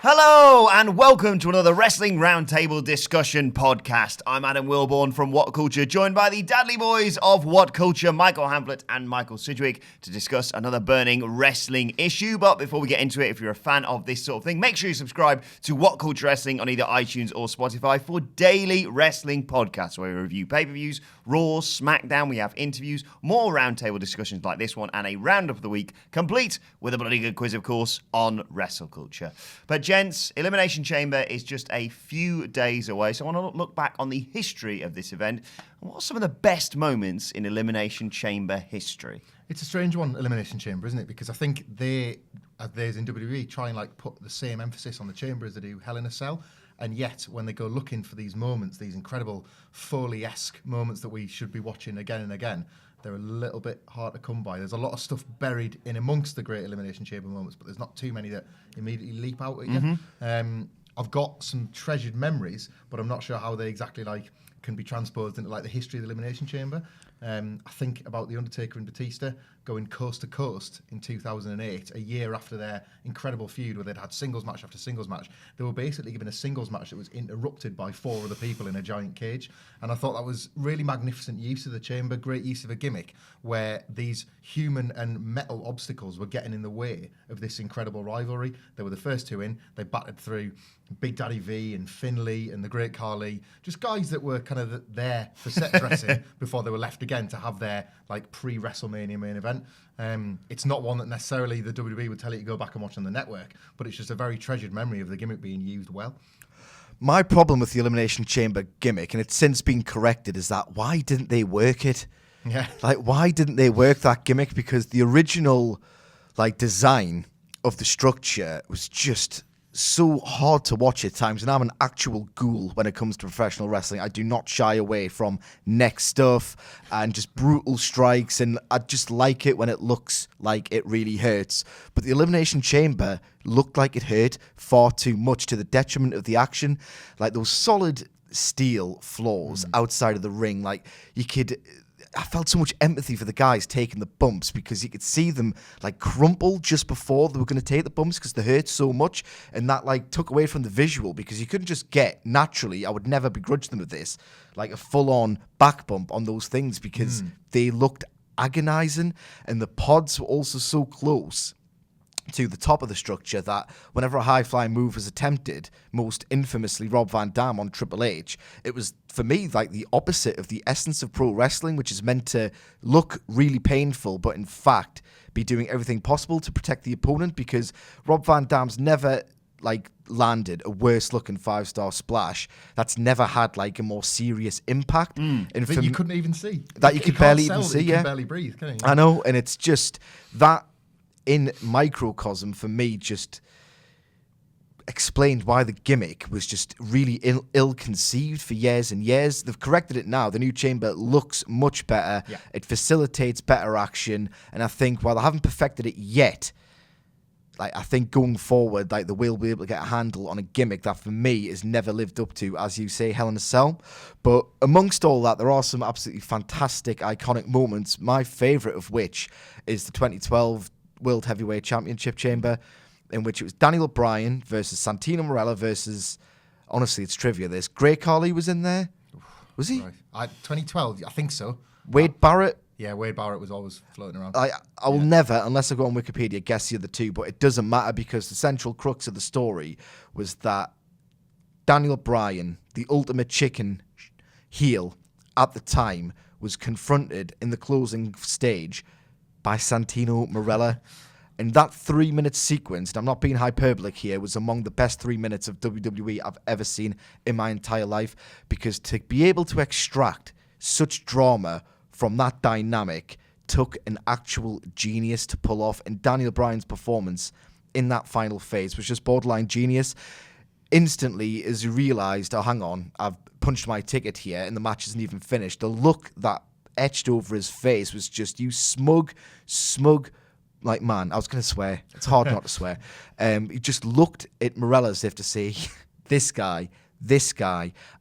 Hello and welcome to another Wrestling Roundtable Discussion podcast. I'm Adam Wilbourn from WhatCulture, joined by the Dudley boys of WhatCulture, Michael Hamflett and Michael Sidgwick, to discuss another burning wrestling issue. But before we get into it, if you're a fan of this sort of thing, make sure you subscribe to WhatCulture Wrestling on either iTunes or Spotify for daily wrestling podcasts where we review pay-per-views, Raw, SmackDown. We have interviews, more roundtable discussions like this one, and a roundup of the week, complete with a bloody good quiz, of course, on WrestleCulture. But gents, Elimination Chamber is just a few days away, so I want to look back on the history of this event. What are some of the best moments in Elimination Chamber history? It's a strange one, Elimination Chamber, isn't it? Because I think they, as there's in WWE, try and put the same emphasis on the Chamber as they do Hell in a Cell. And yet, when they go looking for these moments, these incredible Foley-esque moments that we should be watching again and again, they're a little bit hard to come by. There's a lot of stuff buried in amongst the great Elimination Chamber moments, but there's not too many that immediately leap out at you. I've got some treasured memories, but I'm not sure how they exactly can be transposed into the history of the Elimination Chamber. I think about the Undertaker and Batista going coast to coast in 2008, a year after their incredible feud where they'd had singles match after singles match. They were basically given a singles match that was interrupted by 4 other people in a giant cage. And I thought that was really magnificent use of the Chamber, great use of a gimmick where these human and metal obstacles were getting in the way of this incredible rivalry. They were the first two in. They battered through Big Daddy V and Finlay and the Great Khali, just guys that were kind of there for set dressing before they were left again to have their pre-WrestleMania main event. It's not one that necessarily the WWE would tell you to go back and watch on the network, but it's just a very treasured memory of the gimmick being used well. My problem with the Elimination Chamber gimmick, and it's since been corrected, is that why didn't they work it? Yeah. Why didn't they work that gimmick? Because the original design of the structure was just so hard to watch at times, and I'm an actual ghoul when it comes to professional wrestling. I do not shy away from neck stuff and just brutal strikes, and I just like it when it looks like it really hurts. But the Elimination Chamber looked like it hurt far too much, to the detriment of the action. Those solid steel floors outside of the ring, I felt so much empathy for the guys taking the bumps, because you could see them crumple just before they were going to take the bumps because they hurt so much, and that took away from the visual, because you couldn't just get naturally, I would never begrudge them of this, a full-on back bump on those things, because they looked agonizing, and the pods were also so close to the top of the structure that whenever a high-flying move was attempted, most infamously Rob Van Dam on Triple H, it was, for me, the opposite of the essence of pro wrestling, which is meant to look really painful, but in fact be doing everything possible to protect the opponent, because Rob Van Dam's never landed a worse-looking 5-star splash that's never had a more serious impact. And that you couldn't even see. That you could barely even see, you can barely breathe, can you? I know, and it's just that in microcosm, for me, just explained why the gimmick was just really ill-conceived for years and years. They've corrected it now. The new chamber looks much better. Yeah. It facilitates better action. And I think while I haven't perfected it yet, I think going forward, they will be able to get a handle on a gimmick that, for me, has never lived up to, as you say, Hell in a Cell. But amongst all that, there are some absolutely fantastic, iconic moments, my favourite of which is the 2012 World Heavyweight Championship Chamber, in which it was Daniel Bryan versus Santino Marella versus, honestly, it's trivia, this, Great Khali was in there? Was he? Right. 2012, I think so. Wade Barrett? Yeah, Wade Barrett was always floating around. I will never, unless I go on Wikipedia, guess the other two, but it doesn't matter, because the central crux of the story was that Daniel Bryan, the ultimate chicken heel at the time, was confronted in the closing stage by Santino Marella. And that 3-minute sequence, and I'm not being hyperbolic here, was among the best 3 minutes of WWE I've ever seen in my entire life, because to be able to extract such drama from that dynamic took an actual genius to pull off, and Daniel Bryan's performance in that final phase was just borderline genius. Instantly, as you realised, oh, hang on, I've punched my ticket here and the match isn't even finished, the look that etched over his face was just, you smug man. I was going to swear. It's hard not to swear. He just looked at Marella as if to say, this guy,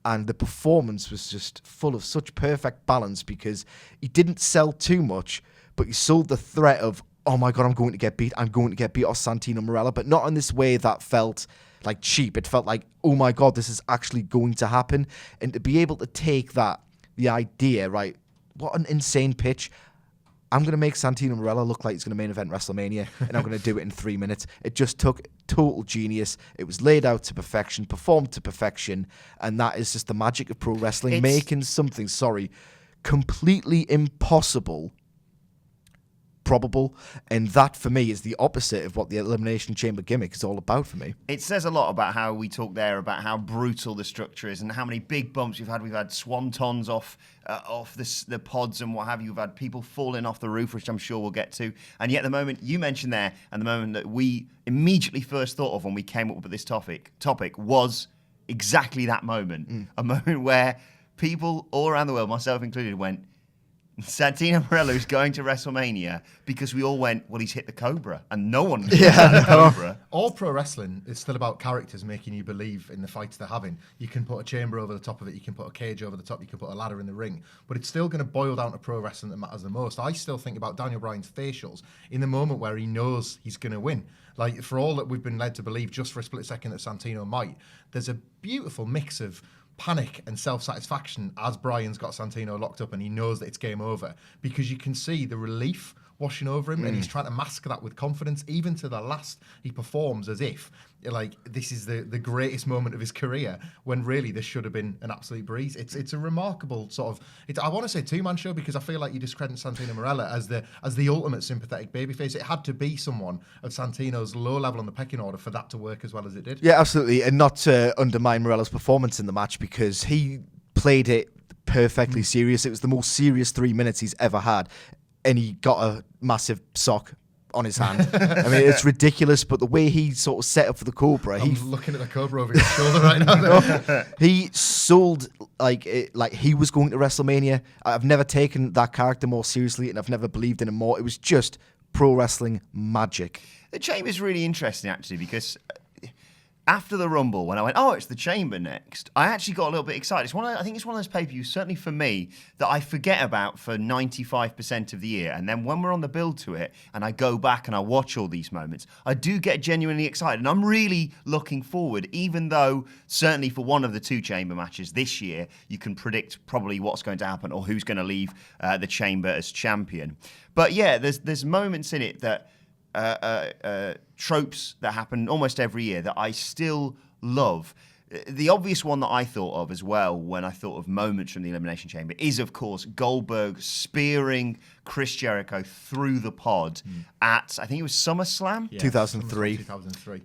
and the performance was just full of such perfect balance, because he didn't sell too much, but he sold the threat of oh my God, I'm going to get beat off Santino Marella, but not in this way that felt like cheap. It felt like, oh my God, this is actually going to happen. And to be able to take that, the idea, right, what an insane pitch. I'm going to make Santino Marella look like he's going to main event WrestleMania, and I'm going to do it in 3 minutes. It just took total genius. It was laid out to perfection, performed to perfection, and that is just the magic of pro wrestling, making something, completely impossible probable, and that for me is the opposite of what the Elimination Chamber gimmick is all about for me. It says a lot about how we talk there about how brutal the structure is and how many big bumps we've had. We've had swantons off the pods and what have you. We've had people falling off the roof, which I'm sure we'll get to. And yet the moment you mentioned there and the moment that we immediately first thought of when we came up with this topic was exactly that moment. A moment where people all around the world, myself included, went, Santino Marella is going to WrestleMania, because we all went, well, he's hit the Cobra, and no one hit the Cobra. All pro wrestling is still about characters making you believe in the fights they're having. You can put a chamber over the top of it, you can put a cage over the top, you can put a ladder in the ring, but it's still going to boil down to pro wrestling that matters the most. I still think about Daniel Bryan's facials in the moment where he knows he's going to win. Like, for all that we've been led to believe just for a split second that Santino might, there's a beautiful mix of panic and self-satisfaction as Bryan's got Santino locked up and he knows that it's game over, because you can see the relief washing over him and he's trying to mask that with confidence. Even to the last, he performs as if like this is the greatest moment of his career, when really this should have been an absolute breeze. It's a remarkable sort of, I want to say two-man show, because I feel like you discredit Santino Marella as the ultimate sympathetic babyface. It had to be someone of Santino's low level on the pecking order for that to work as well as it did. Yeah, absolutely. And not to undermine Morella's performance in the match, because he played it perfectly serious. It was the most serious 3 minutes he's ever had. And he got a massive sock on his hand. I mean, it's ridiculous, but the way he sort of set up for the Cobra... I'm looking at the Cobra over his shoulder right now. He sold like he was going to WrestleMania. I've never taken that character more seriously, and I've never believed in him more. It was just pro wrestling magic. The Chamber's really interesting, actually, because after the Rumble, when I went, oh, it's the Chamber next, I actually got a little bit excited. I think it's one of those pay-per-views, certainly for me, that I forget about for 95% of the year. And then when we're on the build to it, and I go back and I watch all these moments, I do get genuinely excited. And I'm really looking forward, even though certainly for one of the two Chamber matches this year, you can predict probably what's going to happen or who's going to leave the Chamber as champion. But yeah, there's moments in it that tropes that happen almost every year that I still love. The obvious one that I thought of as well when I thought of moments from the Elimination Chamber is, of course, Goldberg spearing Chris Jericho through the pod at, I think it was SummerSlam? Yeah, 2003. 2003.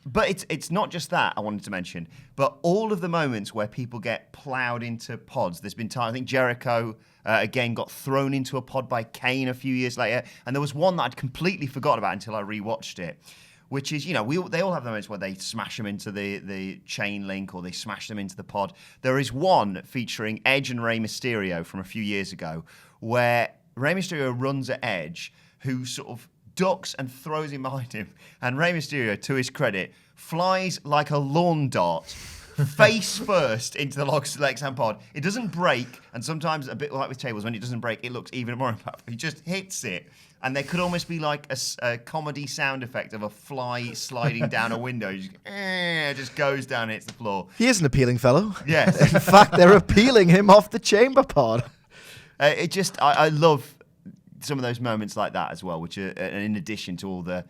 But it's not just that I wanted to mention, but all of the moments where people get ploughed into pods. There's been time, I think Jericho, again, got thrown into a pod by Kane a few years later. And there was one that I'd completely forgot about until I rewatched it, which is, they all have moments where they smash them into the chain link or they smash them into the pod. There is one featuring Edge and Rey Mysterio from a few years ago where Rey Mysterio runs at Edge, who sort of ducks and throws him behind him. And Rey Mysterio, to his credit, flies like a lawn dart face first into the Lexan pod. It doesn't break, and sometimes, a bit like with tables, when it doesn't break, it looks even more impactful. He just hits it, and there could almost be like a comedy sound effect of a fly sliding down a window. It just goes down and hits the floor. He is an appealing fellow. Yes. In fact, they're appealing him off the Chamber pod. I love some of those moments like that as well, which are in addition to all the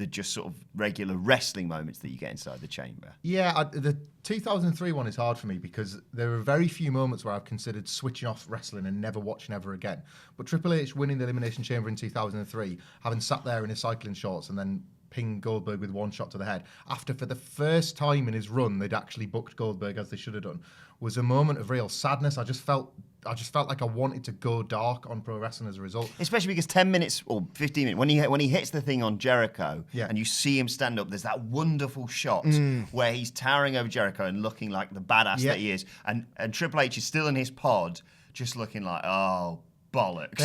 just sort of regular wrestling moments that you get inside the Chamber. Yeah, the 2003 one is hard for me because there are very few moments where I've considered switching off wrestling and never watching ever again. But Triple H winning the Elimination Chamber in 2003, having sat there in his cycling shorts and then ping Goldberg with one shot to the head, after for the first time in his run they'd actually booked Goldberg as they should have done, was a moment of real sadness. I just felt like I wanted to go dark on pro wrestling as a result. Especially because 10 minutes or 15 minutes, when he hits the thing on Jericho and you see him stand up, there's that wonderful shot where he's towering over Jericho and looking like the badass that he is. And Triple H is still in his pod, just looking like, oh, bollocks.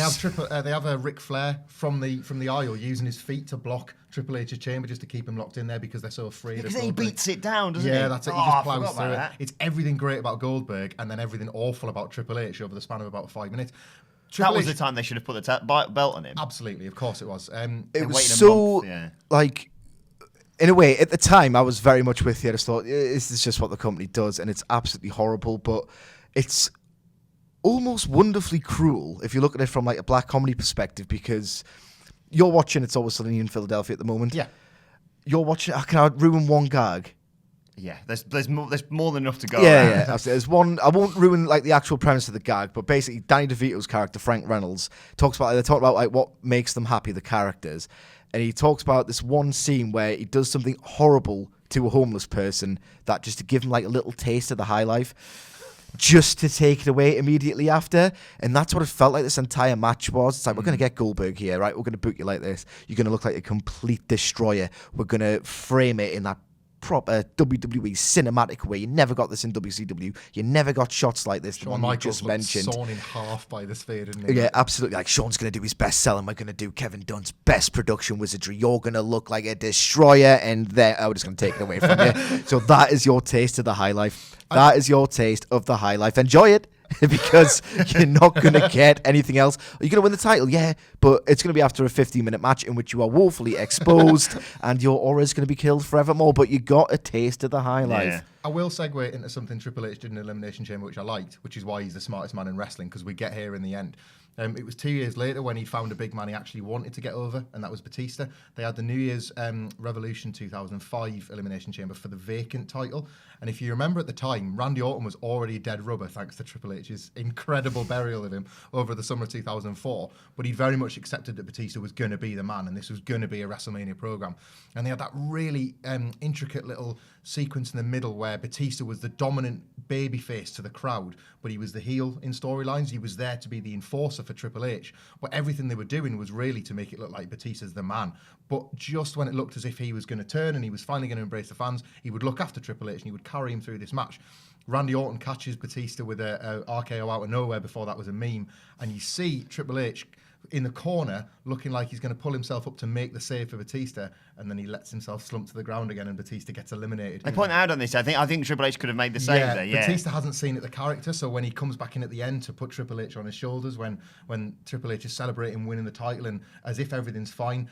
They have a Ric Flair from the aisle using his feet to block Triple H's chamber just to keep him locked in there because they're so afraid of Because he Goldberg. beats it down, doesn't he? Yeah, that's it. He just plows through it. That. It's everything great about Goldberg and then everything awful about Triple H over the span of about 5 minutes. That was the time they should have put the belt on him. Absolutely, of course it was. It was so, like, in a way, at the time, I was very much with you. I just thought, this is just what the company does, and it's absolutely horrible, but it's almost wonderfully cruel if you look at it from, like, a black comedy perspective, because you're watching It's Always Sunny in Philadelphia at the moment. Yeah. You're watching, can I ruin one gag? Yeah, there's more than enough to go around. Yeah, absolutely. There's one. I won't ruin like the actual premise of the gag, but basically, Danny DeVito's character Frank Reynolds they talk about like what makes them happy, the characters, and he talks about this one scene where he does something horrible to a homeless person that just to give him like a little taste of the high life, just to take it away immediately after, and that's what it felt like this entire match was. It's like we're gonna get Goldberg here, right? We're gonna book you like this. You're gonna look like a complete destroyer. We're gonna frame it in that proper WWE cinematic way. You never got this in WCW. You never got shots like this. Shawn Michaels was sawn in half by the sphere, didn't he? Yeah, absolutely. Like, Shawn's going to do his best selling. We're going to do Kevin Dunn's best production wizardry. You're going to look like a destroyer, and then we're just going to take it away from you. So that is your taste of the high life. That is your taste of the high life. Enjoy it. Because you're not going to get anything else. Are you going to win the title? Yeah, but it's going to be after a 15-minute match in which you are woefully exposed and your aura is going to be killed forevermore, but you got a taste of the high life. I will segue into something Triple H did in Elimination Chamber, which I liked, which is why he's the smartest man in wrestling, because we get here in the end. It was 2 years later when he found a big man he actually wanted to get over, and that was Batista. They had the New Year's Revolution 2005 Elimination Chamber for the vacant title. And if you remember at the time, Randy Orton was already dead rubber thanks to Triple H's incredible burial of him over the summer of 2004. But he'd very much accepted that Batista was going to be the man, and this was going to be a WrestleMania program. And they had that really intricate little sequence in the middle where Batista was the dominant babyface to the crowd, but he was the heel in storylines. He was there to be the enforcer for Triple H. But everything they were doing was really to make it look like Batista's the man. But just when it looked as if he was going to turn and he was finally going to embrace the fans, he would look after Triple H and he would carry him through this match. Randy Orton catches Batista with a RKO out of nowhere before that was a meme, and you see Triple H in the corner looking like he's going to pull himself up to make the save for Batista, and then he lets himself slump to the ground again and Batista gets eliminated. I point out on this, I think Triple H could have made the save there. Yeah, Batista hasn't seen it, the character, so when he comes back in at the end to put Triple H on his shoulders, when Triple H is celebrating winning the title and as if everything's fine,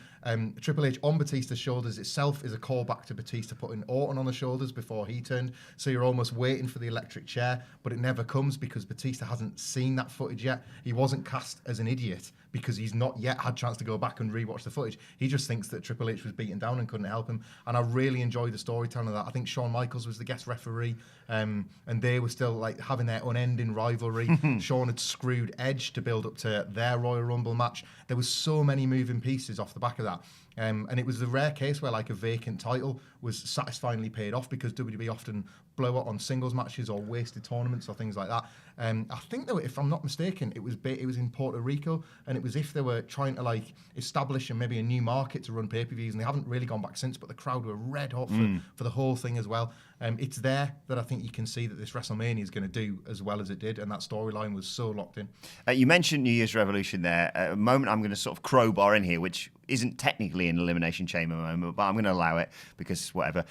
Triple H on Batista's shoulders itself is a callback to Batista putting Orton on the shoulders before he turned, so you're almost waiting for the electric chair, but it never comes because Batista hasn't seen that footage yet. He wasn't cast as an idiot because he's not yet had a chance to go back and rewatch the footage. He just thinks that Triple H was beaten down and couldn't help him. And I really enjoyed the storytelling of that. I think Shawn Michaels was the guest referee, and they were still like having their unending rivalry. Shawn had screwed Edge to build up to their Royal Rumble match. There was so many moving pieces off the back of that. And it was the rare case where like a vacant title was satisfyingly paid off, because WWE often blow it on singles matches or wasted tournaments or things like that. I think though, if I'm not mistaken, it was in Puerto Rico, and it was if they were trying to like establish maybe a new market to run pay-per-views, and they haven't really gone back since, but the crowd were red hot for the whole thing as well. It's there that I think you can see that this WrestleMania is going to do as well as it did, and that storyline was so locked in. You mentioned New Year's Revolution there. A moment I'm going to sort of crowbar in here, which isn't technically an Elimination Chamber moment, but I'm going to allow it because whatever,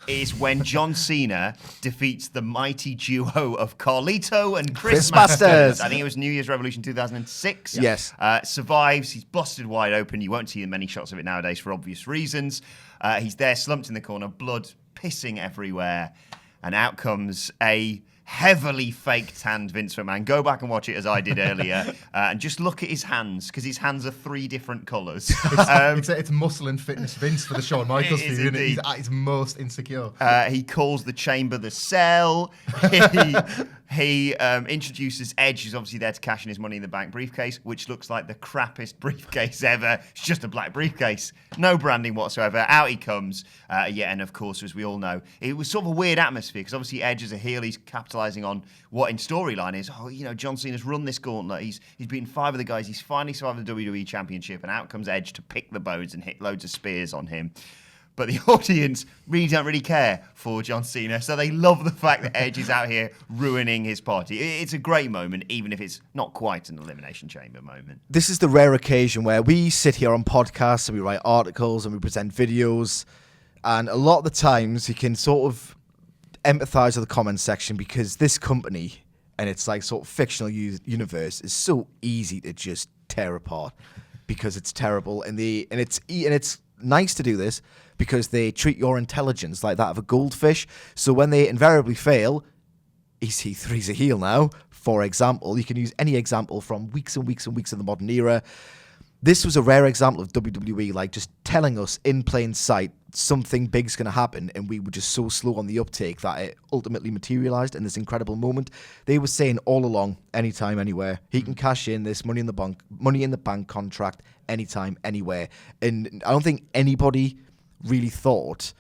is when John Cena defeats the mighty duo of Carlito and Chris Masters. I think it was New Year's Revolution 2006. Yes. Survives. He's busted wide open. You won't see many shots of it nowadays for obvious reasons. He's there slumped in the corner, blood pissing everywhere, and out comes a heavily fake tanned Vince McMahon. Go back and watch it as I did earlier, and just look at his hands, because his hands are 3 different colours. It's muscle and fitness Vince for the Shawn Michaels view, isn't it? He's at his most insecure. He calls the chamber the cell. He introduces Edge, who's obviously there to cash in his Money in the Bank briefcase, which looks like the crappiest briefcase ever. It's just a black briefcase. No branding whatsoever. Out he comes. And of course, as we all know, it was sort of a weird atmosphere, because obviously Edge is a heel. He's capitalising on what in storyline is, John Cena's run this gauntlet. He's beaten 5 of the guys. He's finally survived the WWE Championship, and out comes Edge to pick the bones and hit loads of spears on him. But the audience don't really care for John Cena, so they love the fact that Edge is out here ruining his party. It's a great moment, even if it's not quite an Elimination Chamber moment. This is the rare occasion where we sit here on podcasts and we write articles and we present videos, and a lot of the times you can sort of empathise with the comment section, because this company and it's like sort of fictional universe is so easy to just tear apart because it's terrible, and it's nice to do this because they treat your intelligence like that of a goldfish. So when they invariably fail, EC3's a heel now, for example. You can use any example from weeks and weeks and weeks in the modern era. This was a rare example of WWE like just telling us in plain sight something big's going to happen, and we were just so slow on the uptake that it ultimately materialized in this incredible moment. They were saying all along, anytime, anywhere, he can cash in this Money in the Bank contract anytime, anywhere. And I don't think anybody really thought,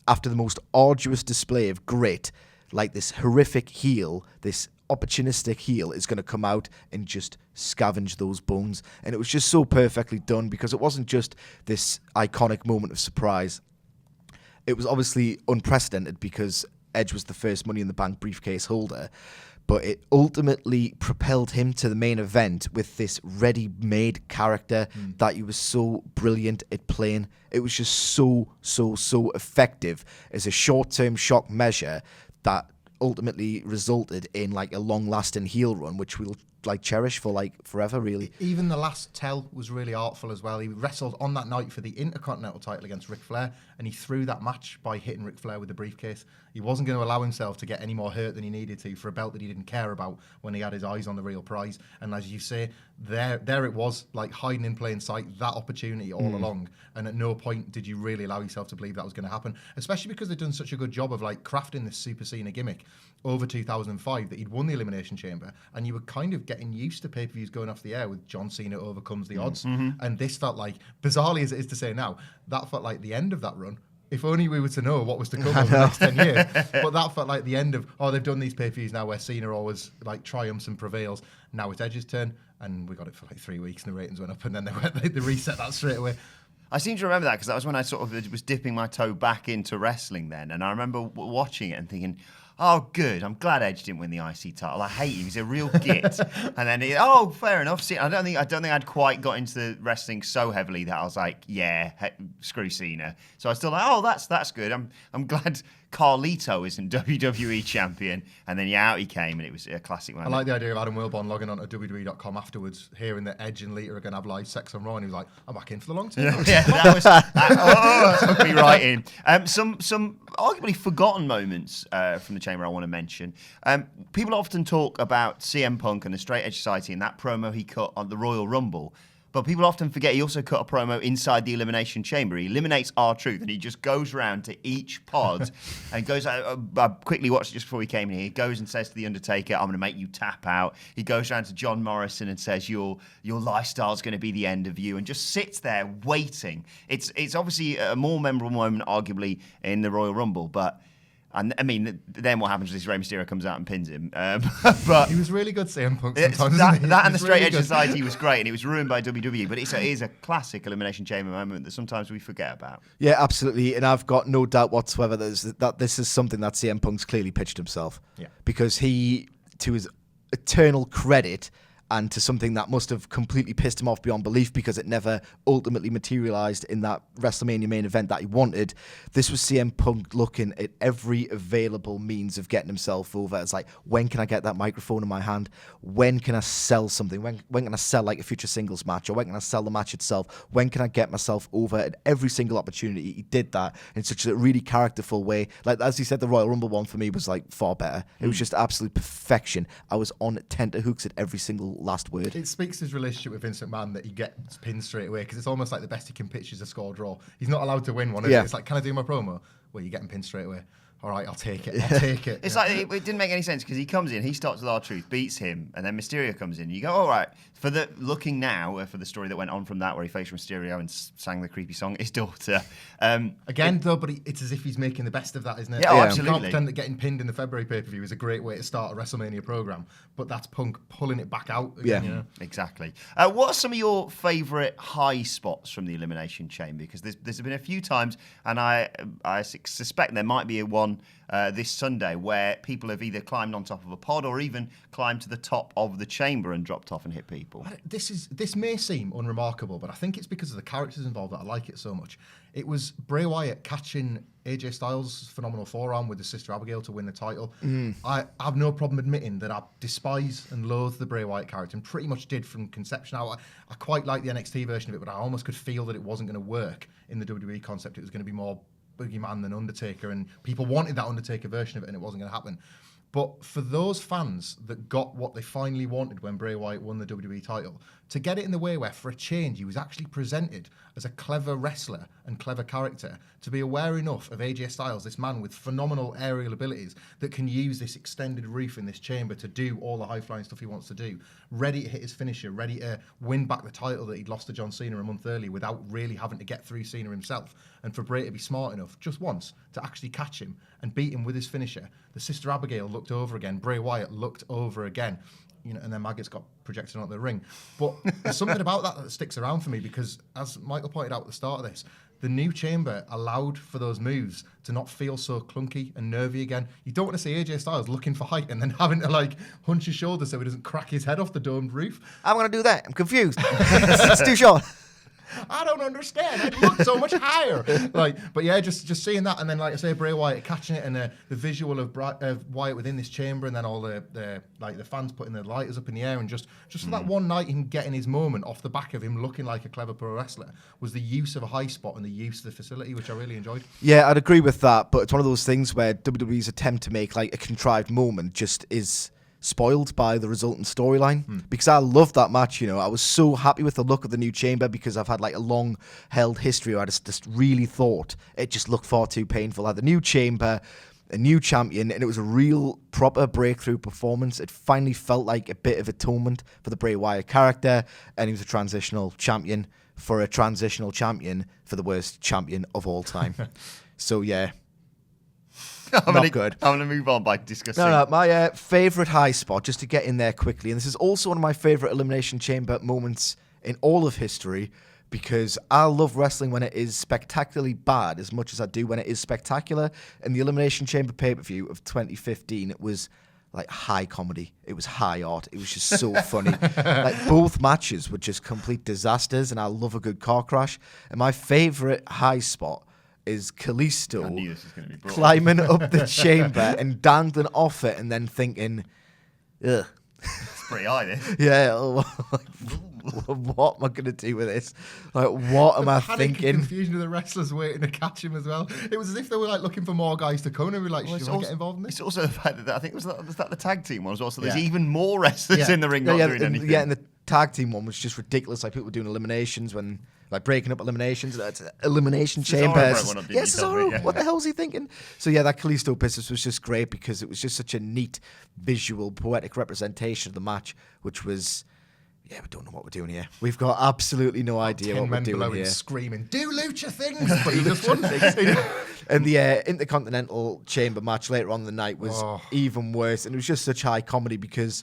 after the most arduous display of grit, like this horrific heel, this opportunistic heel is going to come out and just scavenge those bones. And it was just so perfectly done because it wasn't just this iconic moment of surprise. It was obviously unprecedented because Edge was the first Money in the Bank briefcase holder, but it ultimately propelled him to the main event with this ready-made character that he was so brilliant at playing. It was just so effective as a short-term shock measure that ultimately resulted in like a long-lasting heel run, which we'll like cherish for like forever, really. Even the last tell was really artful as well. He wrestled on that night for the Intercontinental title against Ric Flair, and he threw that match by hitting Ric Flair with the briefcase. He wasn't going to allow himself to get any more hurt than he needed to for a belt that he didn't care about when he had his eyes on the real prize. And as you say, there it was, like hiding in plain sight, that opportunity all along. And at no point did you really allow yourself to believe that was going to happen, especially because they've done such a good job of like crafting this Super Cena gimmick over 2005 that he'd won the Elimination Chamber, and you were kind of getting used to pay-per-views going off the air with John Cena overcomes the odds. And this felt like, bizarrely as it is to say now, that felt like the end of that run. If only we were to know what was to come over the next 10 years. But that felt like the end of, they've done these pay-per-views now where Cena always like triumphs and prevails. Now it's Edge's turn, and we got it for like 3 weeks and the ratings went up, and then they reset that straight away. I seem to remember that because that was when I sort of was dipping my toe back into wrestling then. And I remember watching it and thinking, oh, good. I'm glad Edge didn't win the IC title. I hate him. He's a real git. And then, fair enough. See, I don't think I'd quite got into wrestling so heavily that I was like, screw Cena. So I was still like, that's good. I'm glad Carlito isn't WWE champion. And then out he came, and it was a classic moment. I like the idea of Adam Wilbourn logging on to WWE.com afterwards, hearing that Edge and Lita are going to have live sex on Raw, and he was like, I'm back in for the long term. That took me right in. Some arguably forgotten moments from the Chamber I want to mention. People often talk about CM Punk and the Straight Edge Society and that promo he cut on the Royal Rumble. But people often forget he also cut a promo inside the Elimination Chamber. He eliminates R-Truth, and he just goes around to each pod and goes, I quickly watched it just before we came in here. He goes and says to The Undertaker, I'm going to make you tap out. He goes around to John Morrison and says, your lifestyle's going to be the end of you, and just sits there waiting. It's obviously a more memorable moment, arguably, in the Royal Rumble, but... And I mean, then what happens is Rey Mysterio comes out and pins him. But he was really good, CM Punk. Sometimes, that and the Straight Edge Society was great, and it was ruined by WWE. But it is a classic Elimination Chamber moment that sometimes we forget about. Yeah, absolutely. And I've got no doubt whatsoever that this is something that CM Punk's clearly pitched himself. Yeah. Because he, to his eternal credit, and to something that must have completely pissed him off beyond belief because it never ultimately materialized in that WrestleMania main event that he wanted. This was CM Punk looking at every available means of getting himself over. It's like, when can I get that microphone in my hand? When can I sell something? When can I sell like a future singles match? Or when can I sell the match itself? When can I get myself over? At every single opportunity, he did that in such a really characterful way. Like, as he said, the Royal Rumble one for me was like far better. It was just absolute perfection. I was on tenterhooks at every single last word. It speaks to his relationship with Vince McMahon that he gets pinned straight away, because it's almost like the best he can pitch is a score draw. He's not allowed to win one, is it? It's like, can I do my promo? Well, you're getting pinned straight away. All right, I'll take it. It's like, it didn't make any sense because he comes in, he starts with R-Truth, beats him, and then Mysterio comes in. You go, all right, for the story that went on from that, where he faced Mysterio and sang the creepy song, his daughter. But it's as if he's making the best of that, isn't it? Yeah, absolutely. You can't pretend that getting pinned in the February pay-per-view is a great way to start a WrestleMania program, but that's Punk pulling it back out again. Yeah, exactly. What are some of your favourite high spots from the Elimination Chamber? Because there's been a few times, and I suspect there might be one on this Sunday where people have either climbed on top of a pod or even climbed to the top of the chamber and dropped off and hit people. This may seem unremarkable, but I think it's because of the characters involved that I like it so much. It was Bray Wyatt catching AJ Styles' phenomenal forearm with his sister Abigail to win the title. I have no problem admitting that I despise and loathe the Bray Wyatt character, and pretty much did from conception. I quite like the NXT version of it, but I almost could feel that it wasn't going to work in the WWE concept. It was going to be more boogeyman than Undertaker, and people wanted that Undertaker version of it, and it wasn't going to happen. But for those fans that got what they finally wanted when Bray Wyatt won the WWE title, to get it in the way where, for a change, he was actually presented as a clever wrestler and clever character, to be aware enough of AJ Styles, this man with phenomenal aerial abilities that can use this extended roof in this chamber to do all the high-flying stuff he wants to do, ready to hit his finisher, ready to win back the title that he'd lost to John Cena a month earlier without really having to get through Cena himself, and for Bray to be smart enough, just once, to actually catch him and beat him with his finisher. The Sister Abigail looked over again, Bray Wyatt looked over again, and then maggots got projected onto the ring. But there's something about that sticks around for me, because, as Michael pointed out at the start of this, the new chamber allowed for those moves to not feel so clunky and nervy again. You don't want to see AJ Styles looking for height and then having to hunch his shoulders so he doesn't crack his head off the domed roof. I'm going to do that. I'm confused. It's too short. I don't understand. It looked so much higher. But yeah, just seeing that, and then like I say, Bray Wyatt catching it, and the visual of Wyatt within this chamber, and then all the fans putting their lighters up in the air, and just for that one night, him getting his moment off the back of him looking like a clever pro wrestler, was the use of a high spot and the use of the facility, which I really enjoyed. Yeah, I'd agree with that, but it's one of those things where WWE's attempt to make a contrived moment just is spoiled by the resultant storyline, because I loved that match. I was so happy with the look of the new chamber, because I've had a long held history where I just really thought it just looked far too painful. I had the new chamber, a new champion, and it was a real proper breakthrough performance. It finally felt like a bit of atonement for the Bray Wyatt character, and he was a transitional champion for a transitional champion for the worst champion of all time. So yeah, not good. I'm going to move on by discussing. No, my favourite high spot, just to get in there quickly, and this is also one of my favourite Elimination Chamber moments in all of history, because I love wrestling when it is spectacularly bad as much as I do when it is spectacular. And the Elimination Chamber pay-per-view of 2015, it was high comedy. It was high art. It was just so funny. Both matches were just complete disasters, and I love a good car crash. And my favourite high spot is Kalisto climbing up the chamber and dangling off it, and then thinking, ugh. It's pretty high, this. Yeah. What am I going to do with this? What am I thinking? And confusion of the wrestlers waiting to catch him as well. It was as if they were looking for more guys to come in and be should I get involved in this? It's also the fact that I think was that the tag team one as well. So there's even more wrestlers in the ring not doing anything. Yeah, and the tag team one was just ridiculous. People were doing eliminations when breaking up eliminations. It's Elimination Chamber. Yes, Cesaro. What the hell was he thinking? So yeah, that Kalisto business was just great, because it was just such a neat, visual, poetic representation of the match, which was. Yeah, we don't know what we're doing here. We've got absolutely no idea what we're doing here. Screaming, do lucha things, but he just wouldn't. And the Intercontinental Chamber match later on in the night was even worse, and it was just such high comedy, because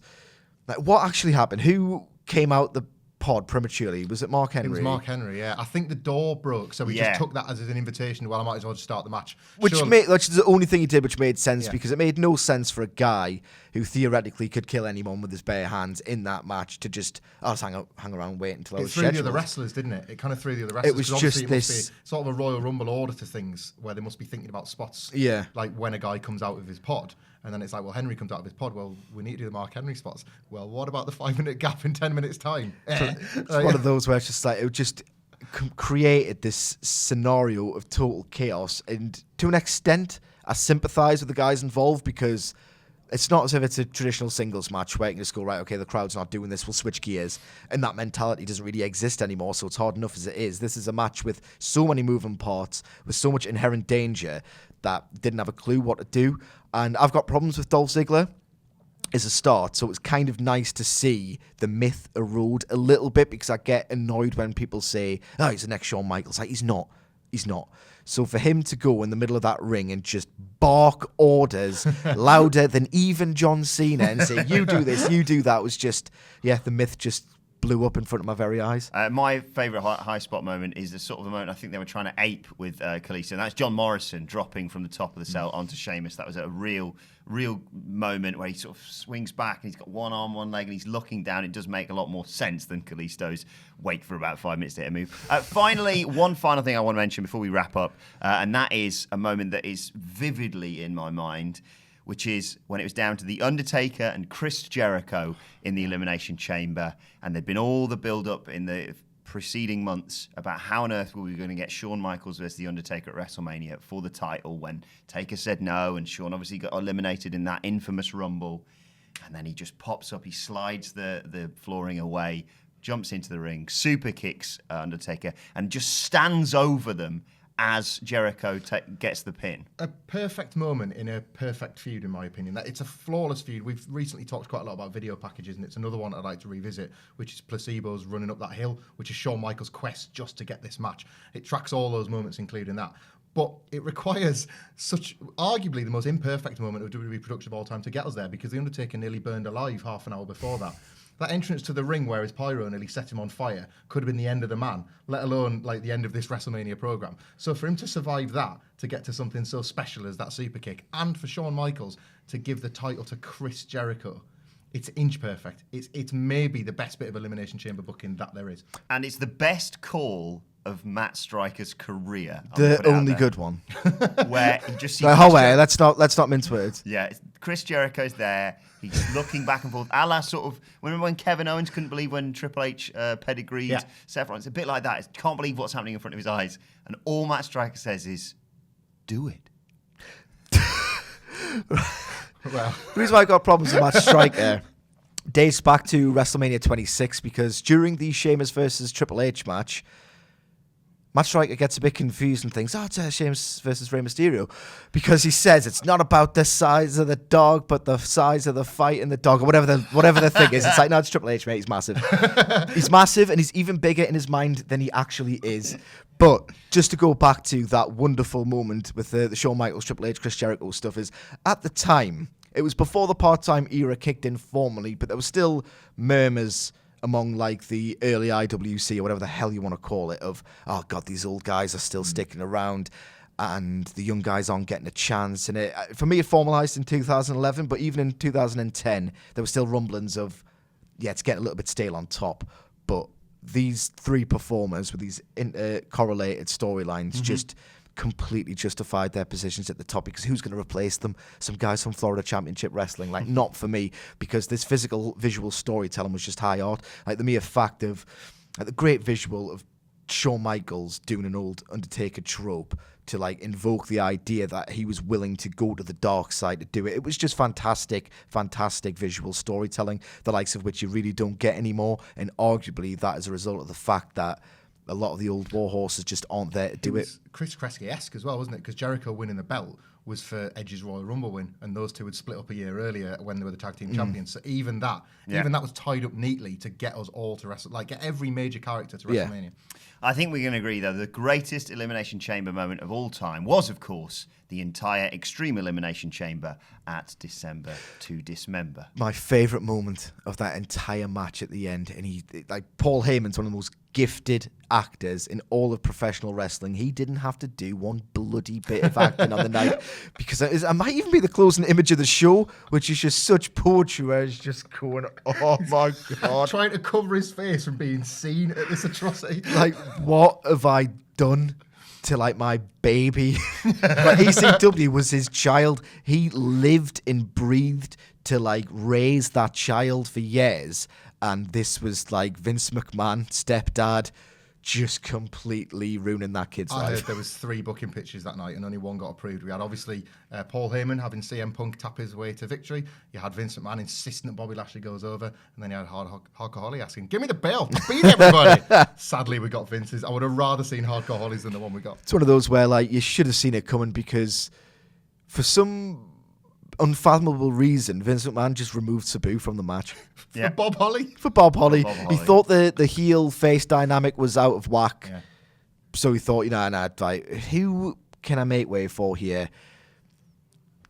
what actually happened? Who came out the pod prematurely? Was it Mark Henry? It was Mark Henry, yeah. I think the door broke, so he just took that as an invitation. Well, I might as well just start the match. Which is the only thing he did which made sense, because it made no sense for a guy who theoretically could kill anyone with his bare hands in that match to just hang around waiting until I was scheduled. It threw the other wrestlers, didn't it? It kind of threw the other wrestlers. It was just this sort of a Royal Rumble order to things, where they must be thinking about spots. Yeah. Like when a guy comes out of his pod. And then it's Henry comes out of his pod. Well, we need to do the Mark Henry spots. Well, what about the 5-minute gap in 10 minutes' time? It's one of those where it's just it just created this scenario of total chaos. And to an extent, I sympathise with the guys involved, because it's not as if it's a traditional singles match where you can just go, right, okay, the crowd's not doing this, we'll switch gears. And that mentality doesn't really exist anymore, so it's hard enough as it is. This is a match with so many moving parts, with so much inherent danger, that didn't have a clue what to do. And I've got problems with Dolph Ziggler as a start, so it's kind of nice to see the myth erode a little bit, because I get annoyed when people say, oh, he's the next Shawn Michaels. He's not. So for him to go in the middle of that ring and just bark orders louder than even John Cena and say, you do this, you do that, was just, the myth just blew up in front of my very eyes. My favourite high spot moment is the sort of the moment I think they were trying to ape with Kalisto, and that's John Morrison dropping from the top of the cell onto Sheamus. That was a real moment where he sort of swings back and he's got one arm, one leg, and he's looking down. It does make a lot more sense than Kalisto's wait for about 5 minutes to hit a move. Finally, one final thing I want to mention before we wrap up, and that is a moment that is vividly in my mind, which is when it was down to The Undertaker and Chris Jericho in the Elimination Chamber, and there'd been all the build-up in the preceding months about how on earth were we going to get Shawn Michaels versus The Undertaker at WrestleMania for the title, when Taker said no, and Shawn obviously got eliminated in that infamous Rumble, and then he just pops up, he slides the flooring away, jumps into the ring, super kicks Undertaker, and just stands over them as Jericho gets the pin. A perfect moment in a perfect feud, in my opinion. That it's a flawless feud. We've recently talked quite a lot about video packages, and it's another one I'd like to revisit, which is Placebo's running up that hill, which is Shawn Michaels' quest just to get this match. It tracks all those moments, including that. But it requires arguably the most imperfect moment of WWE production of all time to get us there, because The Undertaker nearly burned alive half an hour before that. That entrance to the ring where his pyro nearly set him on fire could have been the end of the man, let alone like the end of this WrestleMania program. So for him to survive that, to get to something so special as that super kick, and for Shawn Michaels to give the title to Chris Jericho, it's inch perfect. It's maybe the best bit of Elimination Chamber booking that there is. And it's the best call of Matt Striker's career. The only good one. Where he just sees... let's not mince words. Yeah, Chris Jericho's there. He's looking back and forth. A la sort of... Remember when Kevin Owens couldn't believe when Triple H pedigreed Seth Rollins? A bit like that. He can't believe what's happening in front of his eyes. And all Matt Striker says is, do it. Well, the reason why I got problems with Matt Striker dates back to WrestleMania 26, because during the Sheamus versus Triple H match, Matt Striker gets a bit confused and thinks, it's Sheamus versus Rey Mysterio, because he says it's not about the size of the dog, but the size of the fight in the dog, or whatever the thing is. It's like, no, it's Triple H, mate. He's massive. He's massive, and he's even bigger in his mind than he actually is. But just to go back to that wonderful moment with the Shawn Michaels, Triple H, Chris Jericho stuff, is at the time, it was before the part-time era kicked in formally, but there was still murmurs among like the early IWC or whatever the hell you want to call it of, oh God, these old guys are still sticking around and the young guys aren't getting a chance. And for me, it formalized in 2011, but even in 2010, there were still rumblings of, it's getting a little bit stale on top. But these three performers with these correlated storylines just completely justified their positions at the top, because who's going to replace them? Some guys from Florida Championship Wrestling, like not for me, because this visual storytelling was just high art. Like the mere fact of the great visual of Shawn Michaels doing an old Undertaker trope to like invoke the idea that he was willing to go to the dark side to do it. It was just fantastic visual storytelling, the likes of which you really don't get anymore. And arguably that is a result of the fact that a lot of the old war horses just aren't there to do it. Chris Kresge-esque as well, wasn't it? Because Jericho winning the belt was for Edge's Royal Rumble win, and those two had split up a year earlier when they were the tag team champions. So even that was tied up neatly to get us all to wrestle, like get every major character to WrestleMania. I think we can agree, though, the greatest Elimination Chamber moment of all time was, of course, the entire Extreme Elimination Chamber at December to Dismember. My favourite moment of that entire match at the end, and Paul Heyman's one of the most gifted actors in all of professional wrestling. He didn't have to do one bloody bit of acting on the night, because it might even be the closing image of the show, which is just such poetry where he's just going, oh my God. Trying to cover his face from being seen at this atrocity. Like, what have I done to like my baby? Like, ECW was his child. He lived and breathed to like raise that child for years. And this was like Vince McMahon, stepdad, just completely ruining that kid's life. I heard there was 3 booking pitches that night and only 1 got approved. We had obviously Paul Heyman having CM Punk tap his way to victory. You had Vince McMahon insisting that Bobby Lashley goes over. And then you had Hardcore Holly asking, give me the belt, beat everybody. Sadly, we got Vince's. I would have rather seen Hardcore Holly's than the one we got. It's one of those where like you should have seen it coming, because for some unfathomable reason, Vince McMahon just removed Sabu from the match. For Bob Holly? For Bob Holly. He thought the heel-face dynamic was out of whack. Yeah. So he thought, like, who can I make way for here?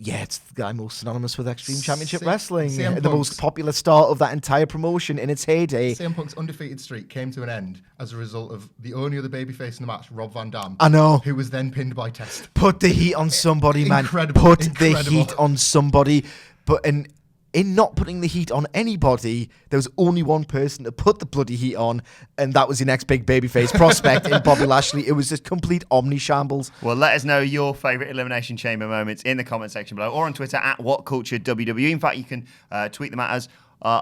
Yeah, it's the guy most synonymous with Extreme Championship C- Wrestling. CM The Punk's- most popular star of that entire promotion in its heyday. CM Punk's undefeated streak came to an end as a result of the only other babyface in the match, Rob Van Dam. I know. Who was then pinned by Test. Put the heat on somebody, man. Incredible, Put incredible. the heat on somebody. But in not putting the heat on anybody, there was only one person to put the bloody heat on, and that was your next big babyface prospect in Bobby Lashley. It was just complete omni-shambles. Well, let us know your favourite Elimination Chamber moments in the comment section below or on Twitter at WhatCultureWWE. In fact, you can tweet them at us.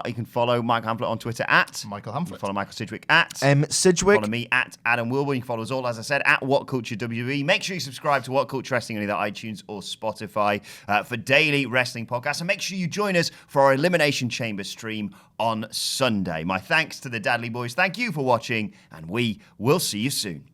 You can follow Mike Hamlet on Twitter at Michael You Hamlet. can follow Michael Sidgwick at Sidgwick. Follow me at Adam Wilbourn. You can follow us all, as I said, at WhatCultureWWE. Make sure you subscribe to What Culture Wrestling on either iTunes or Spotify for daily wrestling podcasts. And make sure you join us for our Elimination Chamber stream on Sunday. My thanks to the Dadley Boys. Thank you for watching, and we will see you soon.